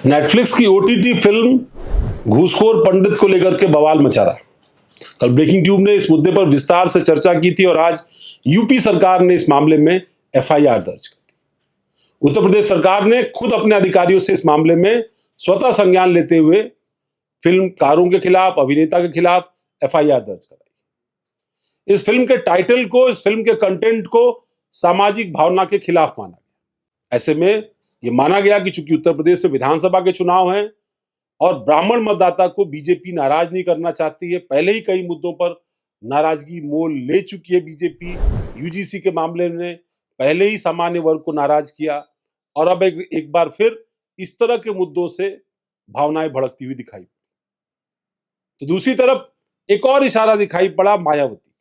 Netflix की OTT film घूसखोर पंडित को लेकर के बवाल मचा रहा। कल ब्रेकिंग ट्यूब ने इस मुद्दे पर विस्तार से चर्चा की थी और आज यूपी सरकार ने इस मामले में एफआईआर दर्ज कर दी। उत्तर प्रदेश सरकार ने खुद अपने अधिकारियों से इस मामले में स्वतः संज्ञान लेते हुए फिल्मकारों के खिलाफ, अभिनेता के खिलाफ एफआईआर दर्ज कराई। इस फिल्म के टाइटल को, इस फिल्म के कंटेंट को सामाजिक भावना के खिलाफ माना गया। ऐसे में यह माना गया कि चूंकि उत्तर प्रदेश में विधानसभा के चुनाव हैं और ब्राह्मण मतदाता को बीजेपी नाराज नहीं करना चाहती है, पहले ही कई मुद्दों पर नाराजगी मोल ले चुकी है बीजेपी। यूजीसी के मामले में पहले ही सामान्य वर्ग को नाराज किया और अब एक बार फिर इस तरह के मुद्दों से भावनाएं भड़कती हुई दिखाई। तो दूसरी तरफ एक और इशारा दिखाई पड़ा मायावती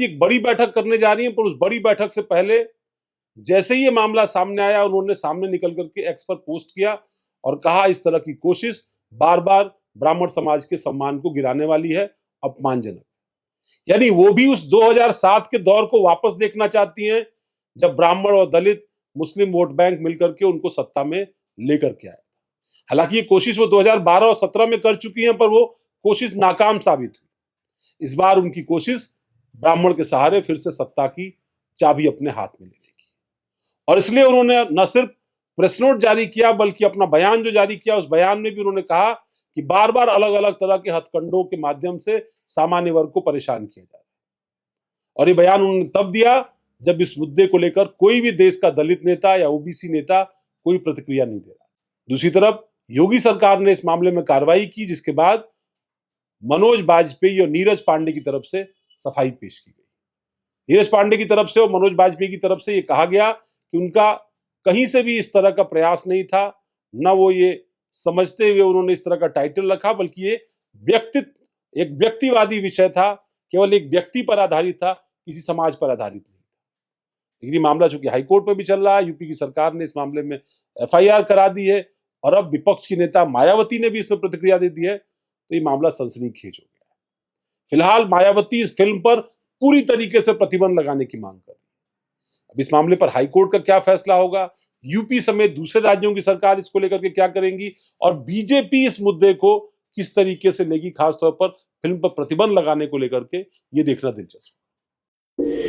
एक बड़ी बैठक करने जा रही है, पर उस बड़ी बैठक से पहले जैसे ही ये मामला सामने आया, उन्होंने सामने निकल करके एक्स पर पोस्ट किया और कहा इस तरह की कोशिश बार बार ब्राह्मण समाज के सम्मान को गिराने वाली है, अपमानजनक। यानी वो भी उस 2007 के दौर को वापस देखना चाहती हैं जब ब्राह्मण और दलित मुस्लिम वोट बैंक मिलकर के उनको सत्ता में लेकर के आए। हालांकि ये कोशिश वो 2012 और 17 में कर चुकी हैं, पर वो कोशिश नाकाम साबित हुई। इस बार उनकी कोशिश ब्राह्मण के सहारे फिर से सत्ता की चाबी अपने हाथ में लेने की, और इसलिए उन्होंने न सिर्फ प्रेस नोट जारी किया बल्कि अपना बयान जो जारी किया, उस बयान में भी उन्होंने कहा कि बार बार अलग अलग तरह के हथकंडों के माध्यम से सामान्य वर्ग को परेशान किया जा रहा है। और ये बयान उन्होंने तब दिया जब इस मुद्दे को लेकर कोई भी देश का दलित नेता या ओबीसी नेता कोई प्रतिक्रिया नहीं दे रहा। दूसरी तरफ योगी सरकार ने इस मामले में कार्रवाई की, जिसके बाद मनोज बाजपेयी और नीरज पांडे की तरफ से सफाई पेश की गई। नीरज पांडे की तरफ से और मनोज बाजपेयी की तरफ से यह कहा गया कि उनका कहीं से भी इस तरह का प्रयास नहीं था, न वो ये समझते हुए उन्होंने इस तरह का टाइटल रखा, बल्कि ये एक व्यक्तिवादी विषय था, केवल एक व्यक्ति पर आधारित था, किसी समाज पर आधारित नहीं था। लेकिन ये मामला चूंकि हाईकोर्ट में भी चल रहा है, यूपी की सरकार ने इस मामले में एफआईआर करा दी है और अब विपक्ष की नेता मायावती ने भी इस पर प्रतिक्रिया दे दी है, तो ये मामला सनसनीखेज हो गया है। फिलहाल मायावती इस फिल्म पर पूरी तरीके से प्रतिबंध लगाने की मांग कर रही है। अब इस मामले पर हाईकोर्ट का क्या फैसला होगा, यूपी समेत दूसरे राज्यों की सरकार इसको लेकर के क्या करेंगी और बीजेपी इस मुद्दे को किस तरीके से लेगी, खासतौर पर फिल्म पर प्रतिबंध लगाने को लेकर के, ये देखना दिलचस्प है।